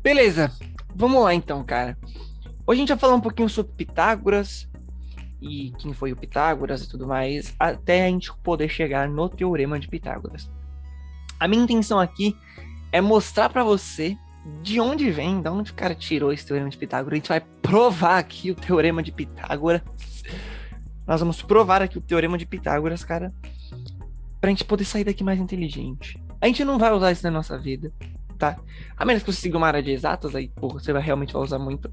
Beleza, vamos lá então, cara. Hoje a gente vai falar um pouquinho sobre Pitágoras e quem foi o Pitágoras e tudo mais, até a gente poder chegar no Teorema de Pitágoras. A minha intenção aqui é mostrar pra você de onde vem, de onde o cara tirou esse Teorema de Pitágoras. A gente vai provar aqui o Teorema de Pitágoras. Nós vamos provar aqui o Teorema de Pitágoras, cara, pra gente poder sair daqui mais inteligente. A gente não vai usar isso na nossa vida, tá? A menos que você siga uma área de exatas, aí, pô, você vai realmente usar muito.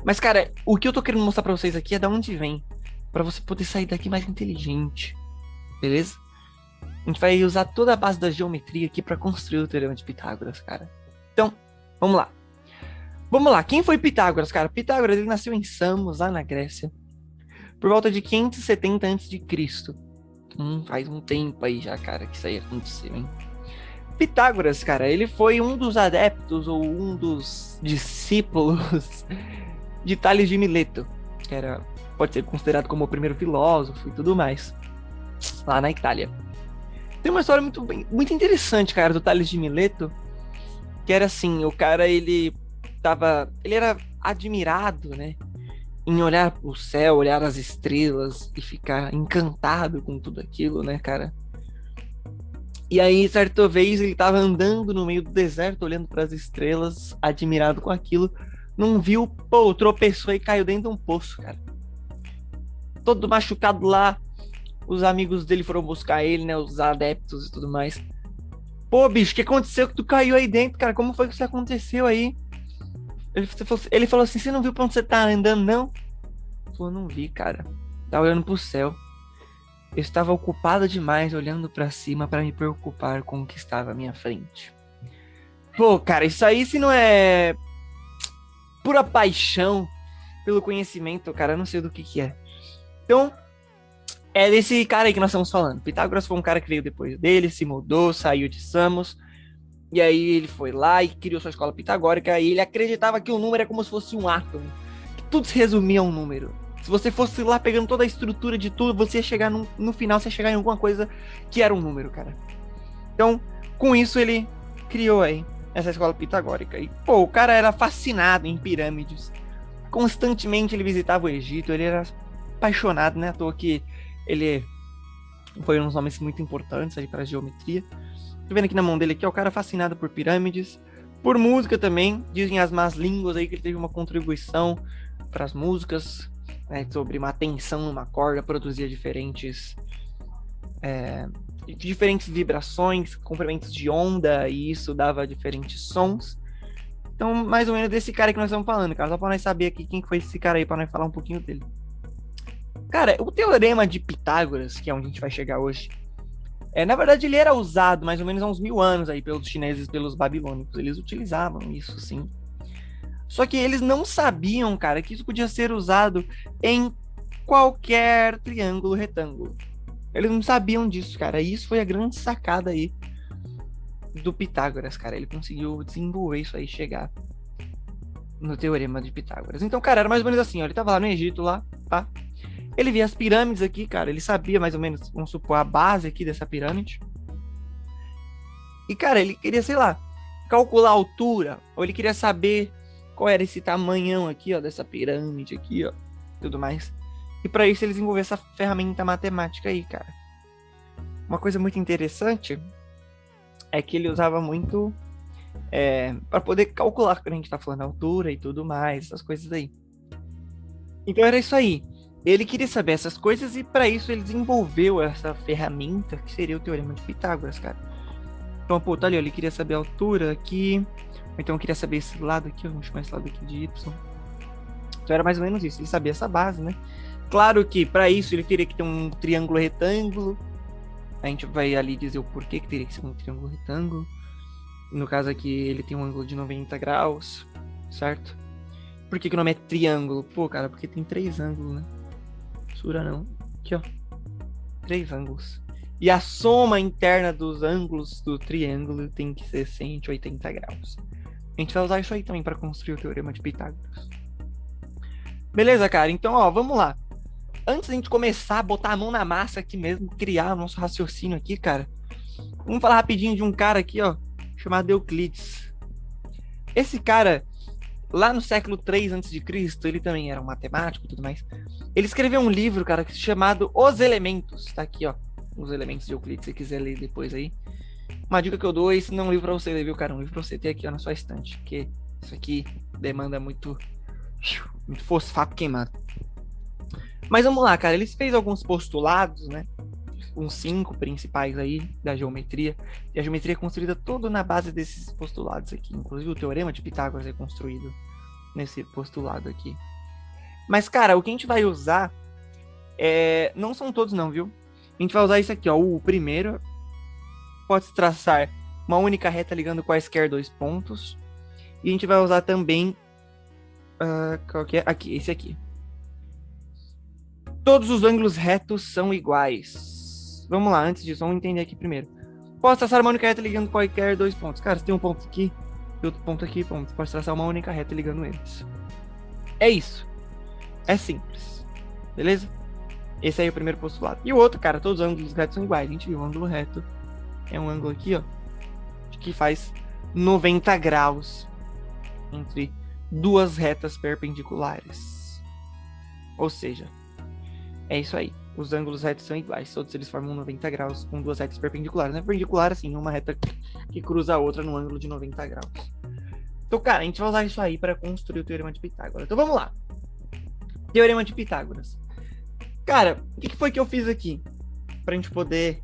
Mas, cara, o que eu tô querendo mostrar pra vocês aqui é de onde vem, pra você poder sair daqui mais inteligente, beleza? A gente vai usar toda a base da geometria aqui pra construir o Teorema de Pitágoras, cara. Então, vamos lá. Vamos lá, quem foi Pitágoras, cara? Pitágoras, ele nasceu em Samos, lá na Grécia, por volta de 570 a.C. Faz um tempo aí já, cara, que isso aí aconteceu, hein? Pitágoras, cara, ele foi um dos adeptos ou um dos discípulos de Tales de Mileto, que pode ser considerado como o primeiro filósofo e tudo mais, lá na Itália. Tem uma história muito interessante, cara, do Tales de Mileto, que era assim, o cara, ele era admirado, né, em olhar o céu, olhar as estrelas e ficar encantado com tudo aquilo, né, cara? E aí, certa vez, ele tava andando no meio do deserto, olhando para as estrelas, admirado com aquilo, não viu, pô, tropeçou e caiu dentro de um poço, cara. Todo machucado lá, os amigos dele foram buscar ele, né, os adeptos e tudo mais. Pô, bicho, o que aconteceu que tu caiu aí dentro, cara? Como foi que isso aconteceu aí? Ele falou assim, você não viu pra onde você tá andando, não? Ele falou, não vi, cara. Tava olhando pro céu. Eu estava ocupado demais olhando pra cima pra me preocupar com o que estava à minha frente. Pô, cara, isso aí se não é pura paixão pelo conhecimento, cara, eu não sei do que é. Então, é desse cara aí que nós estamos falando. Pitágoras foi um cara que veio depois dele, se mudou, saiu de Samos, e aí ele foi lá e criou sua escola pitagórica, e ele acreditava que o número é como se fosse um átomo, que tudo se resumia a um número. Se você fosse lá pegando toda a estrutura de tudo, você ia chegar no final, você ia chegar em alguma coisa que era um número, cara. Então, com isso, ele criou aí essa escola pitagórica. E, pô, o cara era fascinado em pirâmides. Constantemente ele visitava o Egito, ele era apaixonado, né? À toa que ele foi um dos nomes muito importantes aí para a geometria. Tô vendo aqui na mão dele aqui, ó, o cara fascinado por pirâmides, por música também. Dizem as más línguas aí que ele teve uma contribuição para as músicas, né, sobre uma tensão numa corda, produzia diferentes vibrações, comprimentos de onda, e isso dava diferentes sons. Então, mais ou menos desse cara que nós estamos falando, cara, só para nós saber aqui quem foi esse cara aí, para nós falar um pouquinho dele. Cara, o Teorema de Pitágoras, que é onde a gente vai chegar hoje, na verdade ele era usado mais ou menos há uns 1000 anos aí pelos chineses, pelos babilônicos, eles utilizavam isso, sim. Só que eles não sabiam, cara, que isso podia ser usado em qualquer triângulo retângulo. Eles não sabiam disso, cara. E isso foi a grande sacada aí do Pitágoras, cara. Ele conseguiu desenvolver isso aí, chegar no Teorema de Pitágoras. Então, cara, era mais ou menos assim, ó. Ele tava lá no Egito, lá, tá? Ele via as pirâmides aqui, cara. Ele sabia mais ou menos, vamos supor, a base aqui dessa pirâmide. E, cara, ele queria, sei lá, calcular a altura. Ou ele queria saber qual era esse tamanhão aqui, ó, dessa pirâmide aqui, ó, tudo mais. E para isso ele desenvolveu essa ferramenta matemática aí, cara. Uma coisa muito interessante é que ele usava muito para poder calcular, quando a gente tá falando a altura e tudo mais, essas coisas aí. Então era isso aí. Ele queria saber essas coisas e para isso ele desenvolveu essa ferramenta que seria o Teorema de Pitágoras, cara. Então, pô, tá ali, ó, ele queria saber a altura aqui, então eu queria saber esse lado aqui, vamos chamar esse lado aqui de Y. Então era mais ou menos isso, ele sabia essa base, né? Claro que para isso ele teria que ter um triângulo retângulo. A gente vai ali dizer o porquê que teria que ser um triângulo retângulo. No caso aqui ele tem um ângulo de 90 graus, certo? Por que o nome é triângulo? Pô, cara, porque tem 3 ângulos, né? Sura não. Aqui, ó. 3 ângulos. E a soma interna dos ângulos do triângulo tem que ser 180 graus. A gente vai usar isso aí também para construir o Teorema de Pitágoras. Beleza, cara? Então, ó, vamos lá. antes da gente começar a botar a mão na massa aqui mesmo, criar o nosso raciocínio aqui, cara, vamos falar rapidinho de um cara aqui, ó, chamado Euclides. Esse cara, lá no século 3 a.C., ele também era um matemático e tudo mais. Ele escreveu um livro, cara, chamado Os Elementos. Tá aqui, ó, Os Elementos de Euclides, se você quiser ler depois aí. Uma dica que eu dou, esse não é um livro pra você ler, viu, cara? Um livro pra você ter aqui, ó, na sua estante, porque isso aqui demanda muito fosfato queimado. Mas vamos lá, cara, ele fez alguns postulados, né? Uns 5 principais aí da geometria. E a geometria é construída toda na base desses postulados aqui. Inclusive o teorema de Pitágoras é construído nesse postulado aqui. Mas, cara, o que a gente vai usar não são todos não, viu? A gente vai usar isso aqui, ó. O primeiro pode traçar uma única reta ligando quaisquer 2 pontos. E a gente vai usar também qual que é? Aqui, esse aqui. Todos os ângulos retos são iguais. Vamos lá, antes disso, vamos entender aqui primeiro. Posso traçar uma única reta ligando quaisquer 2 pontos. Cara, se tem um ponto aqui e outro ponto aqui, ponto. Pode traçar uma única reta ligando eles. É isso. É simples. Beleza? Esse aí é o primeiro postulado. E o outro, cara, todos os ângulos retos são iguais. A gente viu, o ângulo reto é um ângulo aqui, ó, que faz 90 graus entre duas retas perpendiculares. Ou seja, é isso aí. Os ângulos retos são iguais. Todos eles formam 90 graus com duas retas perpendiculares. Não é perpendicular, assim, uma reta que cruza a outra num ângulo de 90 graus. Então, cara, a gente vai usar isso aí para construir o Teorema de Pitágoras. Então, vamos lá. Teorema de Pitágoras. Cara, o que foi que eu fiz aqui? Pra gente poder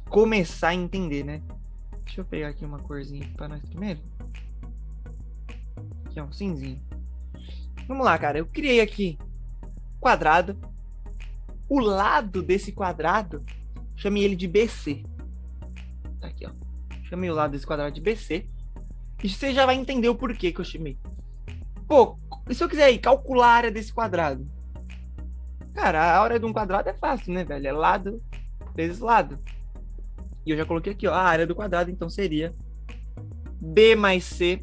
começar a entender, né? Deixa eu pegar aqui uma corzinha para nós primeiro. Aqui, ó, um cinzinho. Vamos lá, cara. Eu criei aqui quadrado. O lado desse quadrado, chamei ele de BC. Tá aqui, ó. Chamei o lado desse quadrado de BC. E você já vai entender o porquê que eu chamei. Pô, e se eu quiser aí calcular a área desse quadrado? Cara, a área de um quadrado é fácil, né, velho? É lado vezes lado. E eu já coloquei aqui, ó, a área do quadrado, então seria B mais C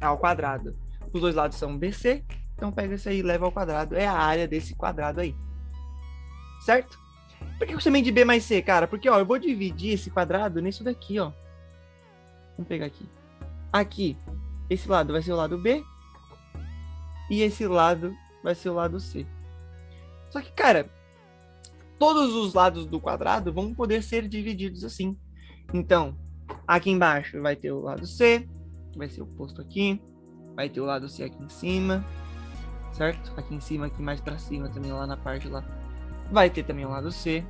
ao quadrado. Os dois lados são BC, então pega isso aí e leva ao quadrado. É a área desse quadrado aí. Certo? Por que eu chamei de B mais C, cara? Porque, ó, eu vou dividir esse quadrado nisso daqui, ó. Vamos pegar aqui. Aqui, esse lado vai ser o lado B. E esse lado vai ser o lado C. Só que, cara, todos os lados do quadrado vão poder ser divididos assim. Então, aqui embaixo vai ter o lado C, que vai ser o posto aqui. Vai ter o lado C aqui em cima, certo? Aqui em cima, aqui mais pra cima também, lá na parte lá. Vai ter também o lado C.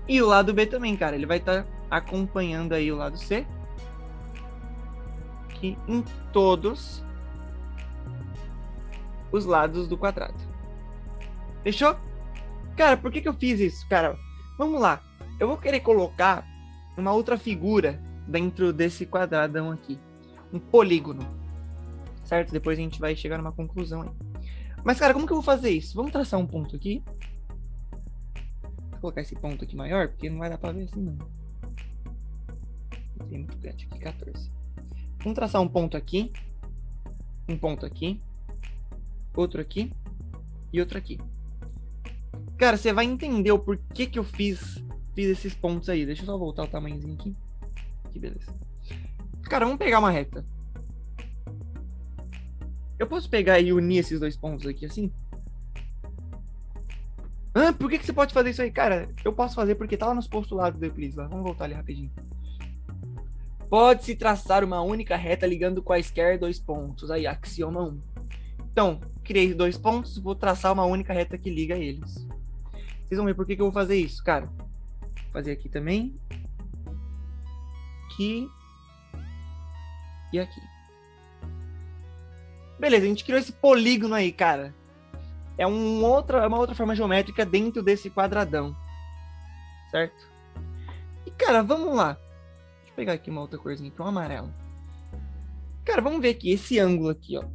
E o lado B também, cara. Ele vai estar acompanhando aí o lado C. Aqui em todos os lados do quadrado. Fechou? Cara, por que eu fiz isso? Cara, vamos lá. Eu vou querer colocar uma outra figura dentro desse quadradão aqui. Um polígono. Certo? Depois a gente vai chegar numa conclusão aí. Mas, cara, como que eu vou fazer isso? Vamos traçar um ponto aqui. Vou colocar esse ponto aqui maior, porque não vai dar pra ver assim, não. Tem muito grande aqui, 14. Vamos traçar um ponto aqui. Um ponto aqui. Outro aqui. E outro aqui. Cara, você vai entender o porquê que eu fiz esses pontos aí. Deixa eu só voltar o tamanhozinho aqui. Que beleza. Cara, vamos pegar uma reta. Eu posso pegar e unir esses dois pontos aqui assim? Ah, por que você pode fazer isso aí? Cara, eu posso fazer porque tá lá nos postulados do Euclides. Vamos voltar ali rapidinho. Pode-se traçar uma única reta ligando quaisquer 2 pontos. Aí, axioma 1. Então, criei 2 pontos, vou traçar uma única reta que liga eles. Vocês vão ver por que eu vou fazer isso, cara. Vou fazer aqui também. Aqui. E aqui. Beleza, a gente criou esse polígono aí, cara. É uma outra forma geométrica dentro desse quadradão. Certo? E, cara, vamos lá. Deixa eu pegar aqui uma outra corzinha, que é um amarelo. Cara, vamos ver aqui, esse ângulo aqui, ó.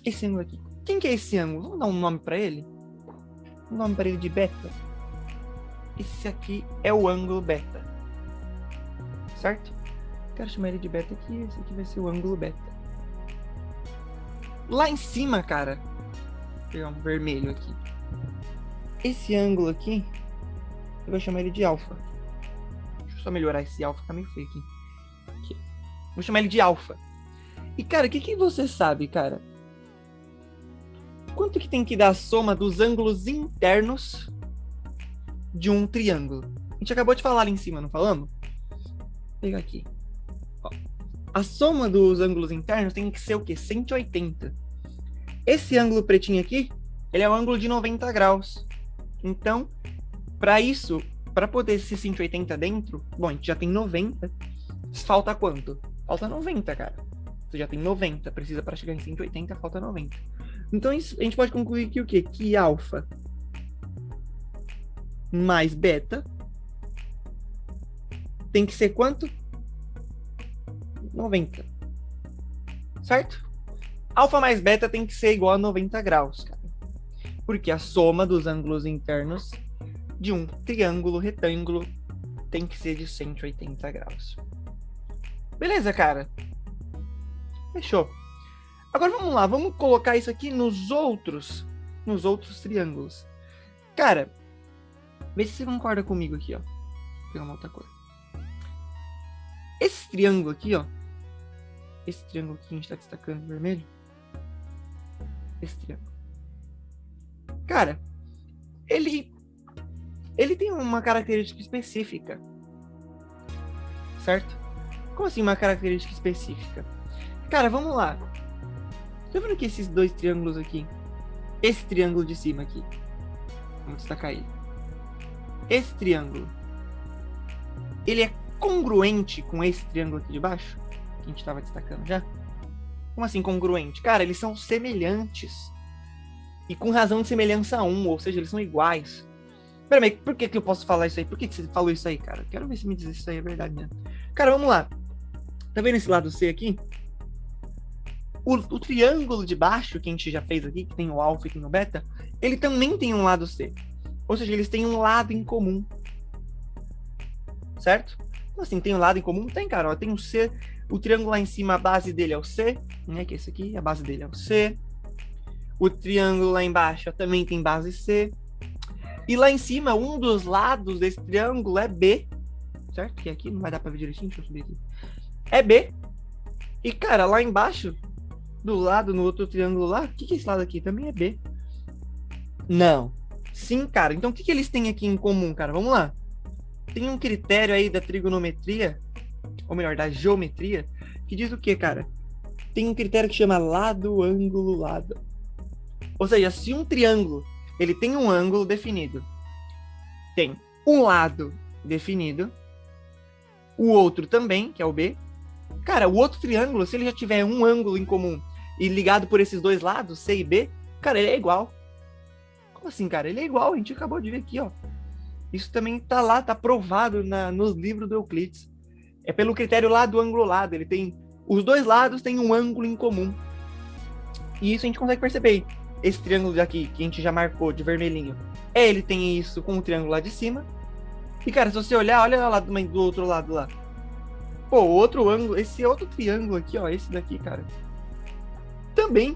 Esse ângulo aqui. Quem que é esse ângulo? Vamos dar um nome pra ele? Um nome pra ele de beta. Esse aqui é o ângulo beta. Certo? Quero chamar ele de beta aqui. Esse aqui vai ser o ângulo beta. Lá em cima, cara. Vou pegar um vermelho aqui. esse ângulo aqui, eu vou chamar ele de alfa. Deixa eu só melhorar esse alfa, tá meio feio aqui. Vou chamar ele de alfa. E, cara, o que você sabe, cara? Quanto que tem que dar a soma dos ângulos internos de um triângulo? A gente acabou de falar ali em cima, não falamos? Vou pegar aqui. Ó. A soma dos ângulos internos tem que ser o quê? 180. Esse ângulo pretinho aqui, ele é um ângulo de 90 graus. Então, para isso, para poder ser 180 dentro, bom, a gente já tem 90. Falta quanto? Falta 90, cara. Você já tem 90, precisa para chegar em 180, falta 90. Então, isso, a gente pode concluir que o quê? Que alfa mais beta tem que ser quanto? 90. Certo? Alfa mais beta tem que ser igual a 90 graus, cara. Porque a soma dos ângulos internos de um triângulo retângulo tem que ser de 180 graus. Beleza, cara? Fechou. Agora vamos lá, vamos colocar isso aqui nos outros triângulos. Cara, vê se você concorda comigo aqui, ó. Vou pegar uma outra cor. Esse triângulo aqui, ó. Esse triângulo que a gente tá destacando em vermelho. Esse triângulo. Cara, ele tem uma característica específica. Certo? Como assim uma característica específica? Cara, vamos lá. Tá vendo que esses dois triângulos aqui? Esse triângulo de cima aqui. Vamos destacar ele. Esse triângulo. Ele é congruente com esse triângulo aqui de baixo? Que a gente estava destacando já? Como assim congruente? Cara, eles são semelhantes. E com razão de semelhança 1, ou seja, eles são iguais. Peraí, por que eu posso falar isso aí? Por que você falou isso aí, cara? Quero ver se me diz se isso aí é verdade, né? Cara, vamos lá. Tá vendo esse lado C aqui? O triângulo de baixo, que a gente já fez aqui, que tem o alfa e tem o beta, ele também tem um lado C. Ou seja, eles têm um lado em comum. Certo? Como assim, tem um lado em comum? Tem, cara. Ó, tem o C. O triângulo lá em cima, a base dele é o C. Né? Que é esse aqui, a base dele é o C. O triângulo lá embaixo também tem base C. E lá em cima, um dos lados desse triângulo é B. Certo? Que aqui não vai dar pra ver direitinho. Deixa eu subir aqui. É B. E, cara, lá embaixo, do lado, no outro triângulo lá, o que é esse lado aqui? Também é B. Não. Sim, cara. Então, o que eles têm aqui em comum, cara? Vamos lá. Tem um critério aí da trigonometria, ou melhor, da geometria, que diz o quê, cara? Tem um critério que chama lado, ângulo, lado. Ou seja, se um triângulo ele tem um ângulo definido, tem um lado definido, o outro também, que é o B. Cara, o outro triângulo, se ele já tiver um ângulo em comum e ligado por esses dois lados, C e B, cara, ele é igual. Como assim, cara? Ele é igual, a gente acabou de ver aqui, ó. Isso também tá lá, tá provado nos livros do Euclides. É pelo critério lá do ângulo lado. Ele tem. Os dois lados têm um ângulo em comum. E isso a gente consegue perceber. Esse triângulo daqui, que a gente já marcou de vermelhinho, ele tem isso com o triângulo lá de cima. E, cara, se você olhar, olha lá do outro lado lá. Pô, o outro ângulo, esse outro triângulo aqui, ó, esse daqui, cara. Também.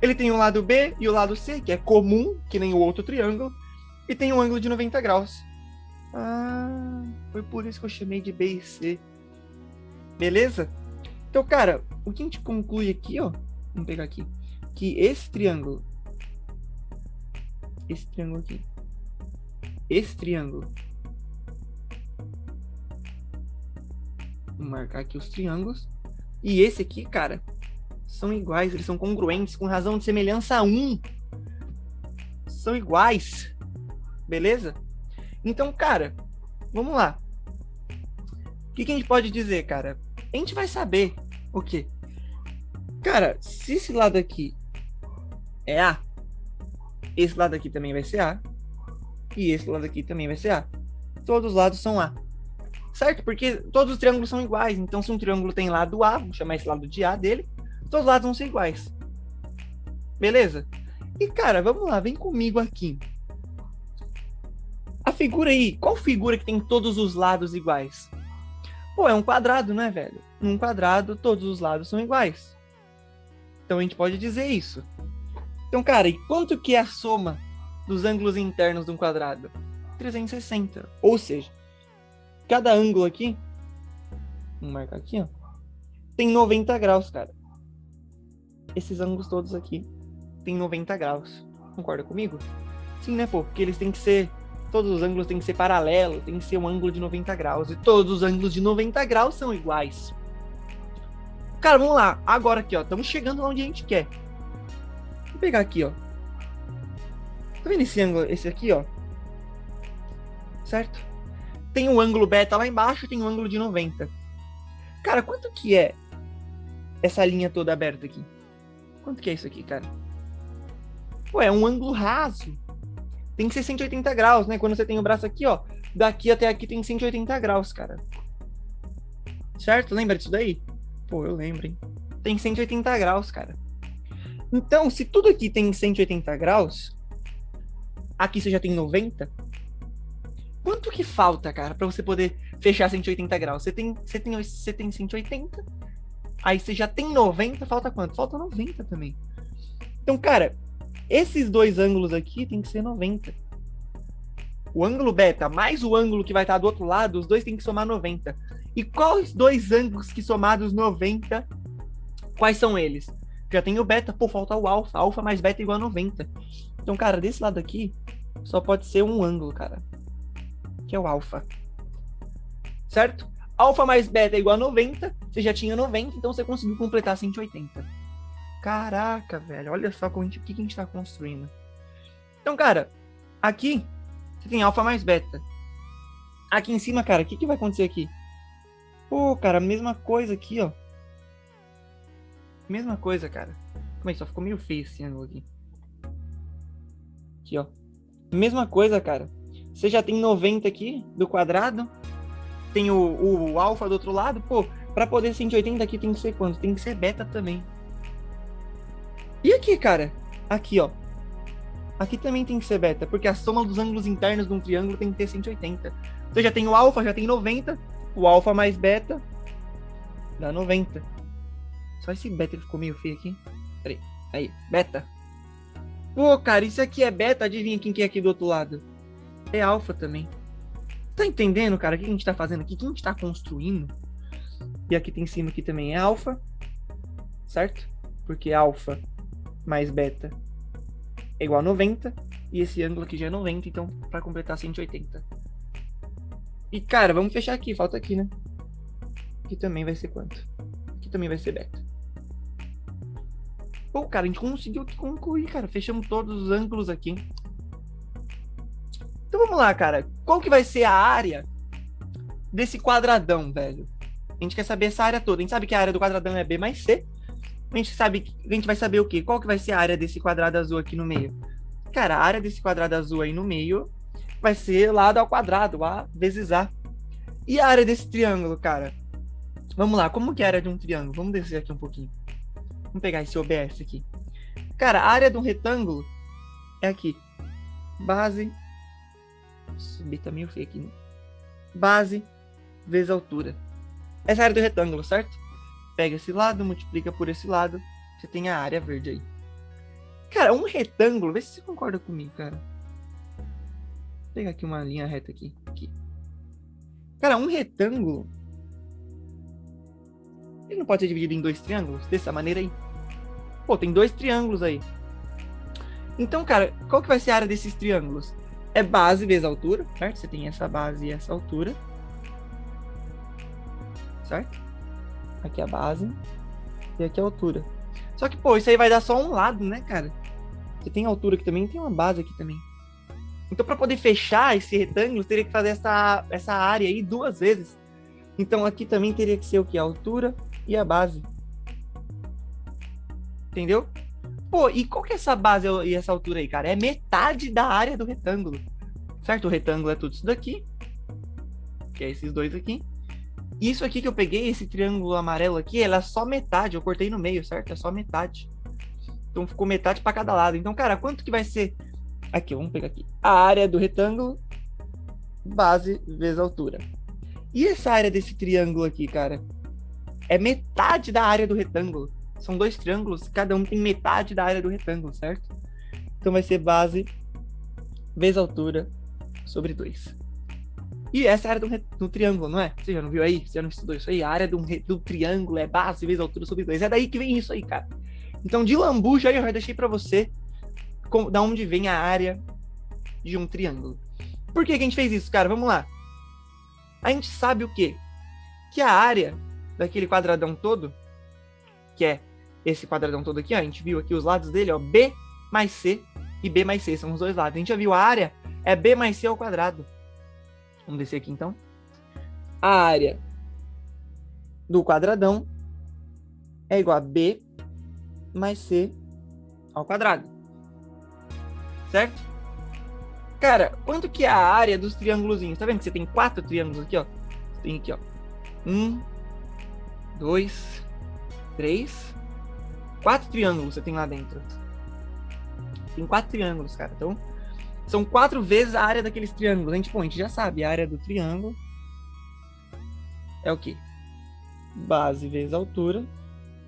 Ele tem o lado B e o lado C, que é comum, que nem o outro triângulo. E tem um ângulo de 90 graus. Ah, foi por isso que eu chamei de B e C. Beleza? Então, cara, o que a gente conclui aqui, ó. Vamos pegar aqui. Que esse triângulo. Esse triângulo aqui. Esse triângulo. Vou marcar aqui os triângulos. E esse aqui, cara, são iguais. Eles são congruentes com razão de semelhança 1. São iguais. Beleza? Então, cara, vamos lá. O que a gente pode dizer, cara? A gente vai saber o quê? Cara, se esse lado aqui é A, esse lado aqui também vai ser A, e esse lado aqui também vai ser A. Todos os lados são A. Certo? Porque todos os triângulos são iguais. Então, se um triângulo tem lado A, vamos chamar esse lado de A dele, todos os lados vão ser iguais. Beleza? E, cara, vamos lá, vem comigo aqui. A figura aí, qual figura que tem todos os lados iguais? Pô, é um quadrado, né, velho? Num quadrado, todos os lados são iguais. Então a gente pode dizer isso. Então, cara, e quanto que é a soma dos ângulos internos de um quadrado? 360. Ou seja, cada ângulo aqui, vamos marcar aqui, ó, tem 90 graus, cara. Esses ângulos todos aqui tem 90 graus. Concorda comigo? Sim, né, pô? Porque eles têm que ser... Todos os ângulos têm que ser paralelos, tem que ser um ângulo de 90 graus. E todos os ângulos de 90 graus são iguais. Cara, vamos lá. Agora aqui, ó. Estamos chegando onde a gente quer. Vou pegar aqui, ó. Tá vendo esse ângulo? Esse aqui, ó. Certo? Tem um ângulo beta lá embaixo, tem um ângulo de 90. Cara, quanto que é essa linha toda aberta aqui? Quanto que é isso aqui, cara? Pô, é um ângulo raso. Tem que ser 180 graus, né? Quando você tem o braço aqui, ó. Daqui até aqui tem 180 graus, cara. Certo? Lembra disso daí? Pô, eu lembro, hein? Tem 180 graus, cara. Então, se tudo aqui tem 180 graus, aqui você já tem 90. Quanto que falta, cara, pra você poder fechar 180 graus? Você tem 180, aí você já tem 90, falta quanto? Falta 90 também. Então, cara, esses dois ângulos aqui tem que ser 90. O ângulo beta mais o ângulo que vai estar do outro lado, os dois tem que somar 90. E quais dois ângulos que somados 90, quais são eles? Já tem o beta, pô, falta o alfa. Alfa mais beta igual a 90. Então, cara, desse lado aqui, só pode ser um ângulo, cara. Que é o alfa. Certo? Alfa mais beta é igual a 90. Você já tinha 90, então você conseguiu completar 180. Caraca, velho. Olha só o que a gente tá construindo. Então, cara, aqui você tem alfa mais beta. Aqui em cima, cara, o que vai acontecer aqui? Pô, cara, mesma coisa aqui, ó. Mesma coisa, cara. Como é que só ficou meio feio esse ângulo aqui? Aqui, ó. Mesma coisa, cara. Você já tem 90 aqui do quadrado. Tem o alfa do outro lado. Pô, pra poder 180 aqui tem que ser quanto? Tem que ser beta também. E aqui, cara? Aqui, ó. Aqui também tem que ser beta, porque a soma dos ângulos internos de um triângulo tem que ter 180. Você já tem o alfa, já tem 90. O alfa mais beta dá 90. Só esse beta ficou meio feio aqui. Peraí. Aí, beta. Pô, cara, isso aqui é beta. Adivinha quem que é aqui do outro lado? É alfa também. Tá entendendo, cara? O que a gente tá fazendo aqui? O que a gente tá construindo? E aqui tem em cima aqui também é alfa. Certo? Porque alfa mais beta é igual a 90. E esse ângulo aqui já é 90. Então, pra completar 180. E, cara, vamos fechar aqui. Falta aqui, né? Aqui também vai ser quanto? Aqui também vai ser beta. Pô, cara, a gente conseguiu concluir, cara. Fechamos todos os ângulos aqui. Então vamos lá, cara. Qual que vai ser a área desse quadradão, velho? A gente quer saber essa área toda. A gente sabe que a área do quadradão é B mais C. A gente vai saber o quê? Qual que vai ser a área desse quadrado azul aqui no meio? Cara, a área desse quadrado azul aí no meio vai ser lado ao quadrado, A vezes A. E a área desse triângulo, cara? Vamos lá, como que é a área de um triângulo? Vamos descer aqui um pouquinho. Vamos pegar esse OBS aqui. Cara, a área de um retângulo é aqui. Base. Subir tá meio feio aqui, né? Base vezes altura. Essa é a área do retângulo, certo? Pega esse lado, multiplica por esse lado. Você tem a área verde aí. Cara, um retângulo... Vê se você concorda comigo, cara. Vou pegar aqui uma linha reta aqui. Cara, um retângulo... Ele não pode ser dividido em dois triângulos? Dessa maneira aí. Pô, tem dois triângulos aí. Então, cara, qual que vai ser a área desses triângulos? É base vezes altura, certo? Você tem essa base e essa altura. Certo? Aqui é a base. E aqui é a altura. Só que, pô, isso aí vai dar só um lado, né, cara? Você tem altura aqui também, tem uma base aqui também. Então, para poder fechar esse retângulo, teria que fazer essa área aí duas vezes. Então, aqui também teria que ser o quê? A altura e a base. Entendeu? Pô, e qual que é essa base e essa altura aí, cara? É metade da área do retângulo. Certo? O retângulo é tudo isso daqui. Que é esses dois aqui. Isso aqui que eu peguei, esse triângulo amarelo aqui, ela é só metade. Eu cortei no meio, certo? É só metade. Então, ficou metade para cada lado. Então, cara, quanto que vai ser... Aqui, vamos pegar aqui. A área do retângulo, base vezes altura. E essa área desse triângulo aqui, cara? É metade da área do retângulo. São dois triângulos, cada um tem metade da área do retângulo, certo? Então vai ser base vezes a altura sobre 2. E essa é a área do triângulo, não é? Você já não viu aí? Você já não estudou isso aí? A área do triângulo é base vezes a altura sobre 2. É daí que vem isso aí, cara. Então, de lambuja aí, eu já deixei pra você da onde vem a área de um triângulo. Por que a gente fez isso, cara? Vamos lá. A gente sabe o quê? Que a área daquele quadradão todo, que é esse quadradão todo aqui, ó, a gente viu aqui os lados dele, ó, B mais C e B mais C, são os dois lados. A gente já viu a área é B mais C ao quadrado. Vamos descer aqui, então. A área do quadradão é igual a B mais C ao quadrado. Certo? Cara, quanto que é a área dos triângulozinhos? Tá vendo que você tem 4 triângulos aqui, ó? Você tem aqui, ó. 1, 2, 3, 4 triângulos você tem lá dentro. Tem 4 triângulos, cara. Então, são 4 vezes a área daqueles triângulos. A gente já sabe, a área do triângulo é o quê? Base vezes altura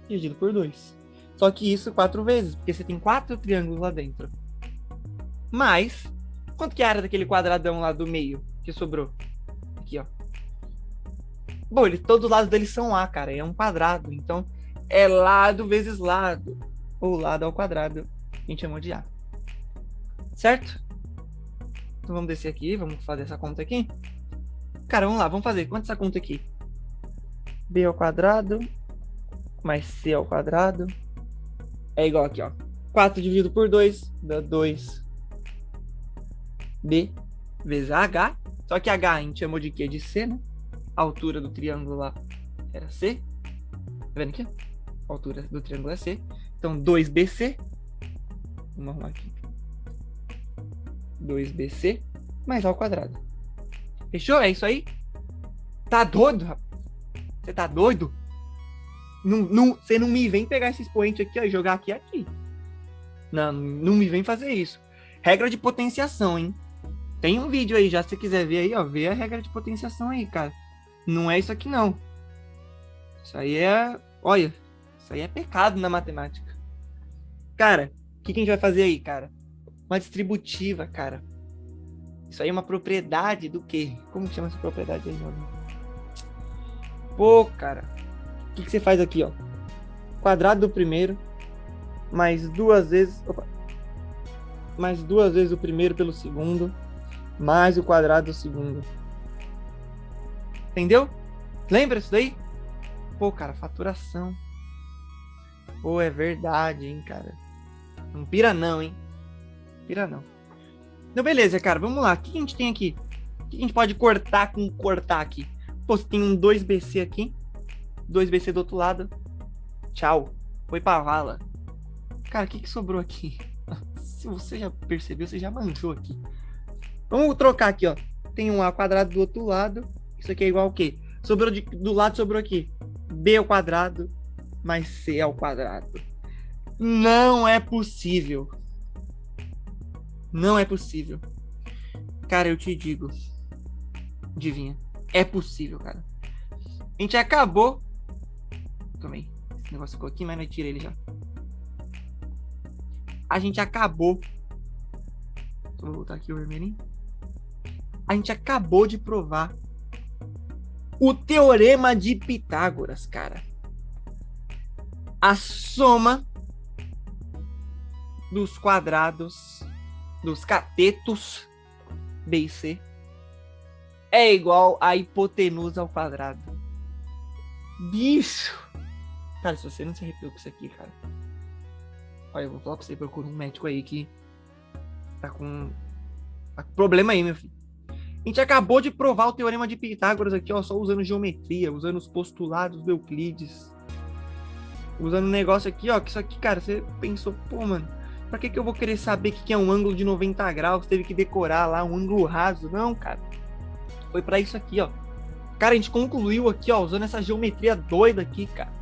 dividido por 2. Só que isso 4 vezes, porque você tem 4 triângulos lá dentro. Mas, quanto que é a área daquele quadradão lá do meio que sobrou? Aqui, ó. Bom, todos os lados dele são A, cara. É um quadrado. Então, é lado vezes lado. Ou lado ao quadrado. A gente chamou de A. Certo? Então, vamos descer aqui. Vamos fazer essa conta aqui. Cara, vamos lá. Vamos fazer. Quanto é essa conta aqui? B ao quadrado mais C ao quadrado é igual aqui, ó. 4 dividido por 2 dá 2B vezes H. Só que H a gente chamou de quê? De C, né? A altura do triângulo lá era C. Tá vendo aqui? A altura do triângulo é C. Então, 2BC. Vamos arrumar aqui. 2BC mais A ao quadrado. Fechou? É isso aí? Tá doido, rapaz? Você tá doido? Você não me vem pegar esse expoente aqui, ó, e jogar aqui. Não me vem fazer isso. Regra de potenciação, hein? Tem um vídeo aí já, se você quiser ver aí, ó. Vê a regra de potenciação aí, cara. Não é isso aqui, não. Isso aí é... Olha, isso aí é pecado na matemática. Cara, o que a gente vai fazer aí, cara? Uma distributiva, cara. Isso aí é uma propriedade do quê? Como que chama essa propriedade aí, mano? Pô, cara. O que você faz aqui, ó? Quadrado do primeiro mais 2 vezes... Opa. Mais 2 vezes o primeiro pelo segundo mais o quadrado do segundo. Entendeu? Lembra isso daí? Pô, cara, faturação. Pô, é verdade, hein, cara. Não pira não, hein? Pira não. Então, beleza, cara. Vamos lá. O que a gente tem aqui? O que a gente pode cortar com cortar aqui? Pô, você tem um 2BC aqui. 2BC do outro lado. Tchau. Foi pra vala. Cara, o que sobrou aqui? Se você já percebeu, você já manjou aqui. Vamos trocar aqui, ó. Tem um A quadrado do outro lado. Isso aqui é igual ao quê? Sobrou do lado, sobrou aqui. B ao quadrado mais C ao quadrado. Não é possível. Não é possível. Cara, eu te digo. Adivinha. É possível, cara. A gente acabou. Também. Esse negócio ficou aqui, mas não tirei ele já. A gente acabou. Vou voltar aqui o vermelhinho. A gente acabou de provar o teorema de Pitágoras, cara. A soma dos quadrados dos catetos B e C é igual a hipotenusa ao quadrado. Bicho! Cara, se você não se arrepiou com isso aqui, cara. Olha, eu vou falar pra você, procura um médico aí que tá com problema aí, meu filho. A gente acabou de provar o teorema de Pitágoras aqui, ó, só usando geometria, usando os postulados do Euclides. Usando um negócio aqui, ó, que isso aqui, cara, você pensou, pô, mano, pra que eu vou querer saber o que é um ângulo de 90 graus? Teve que decorar lá um ângulo raso. Não, cara. Foi pra isso aqui, ó. Cara, a gente concluiu aqui, ó, usando essa geometria doida aqui, cara.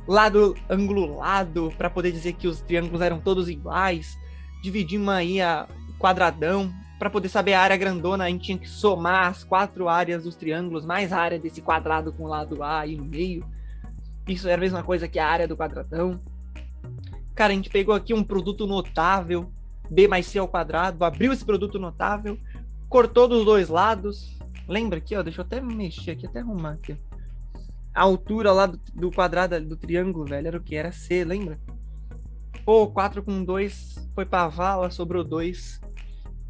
Lado angulado, pra poder dizer que os triângulos eram todos iguais. Dividimos aí a quadradão. Pra poder saber a área grandona, a gente tinha que somar as 4 áreas dos triângulos, mais a área desse quadrado com o lado A aí no meio. Isso era a mesma coisa que a área do quadradão. Cara, a gente pegou aqui um produto notável, B mais C ao quadrado, abriu esse produto notável, cortou dos dois lados. Lembra aqui, ó, deixa eu até mexer aqui, até arrumar aqui. A altura lá do quadrado, do triângulo, velho, era o que? Era C, lembra? Pô, 4 com 2 foi pra vala, sobrou 2.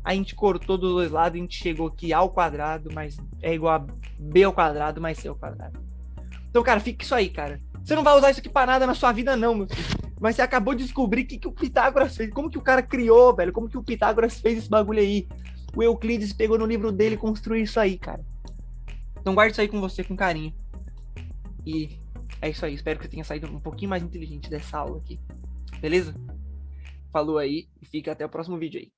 A gente cortou dos dois lados, a gente chegou aqui ao quadrado, mas é igual a B ao quadrado mais C ao quadrado. Então, cara, fica isso aí, cara. Você não vai usar isso aqui pra nada na sua vida, não, meu filho. Mas você acabou de descobrir o que o Pitágoras fez. Como que o cara criou, velho? Como que o Pitágoras fez esse bagulho aí? O Euclides pegou no livro dele e construiu isso aí, cara. Então guarde isso aí com você com carinho. E é isso aí. Espero que você tenha saído um pouquinho mais inteligente dessa aula aqui. Beleza? Falou aí e fica até o próximo vídeo aí.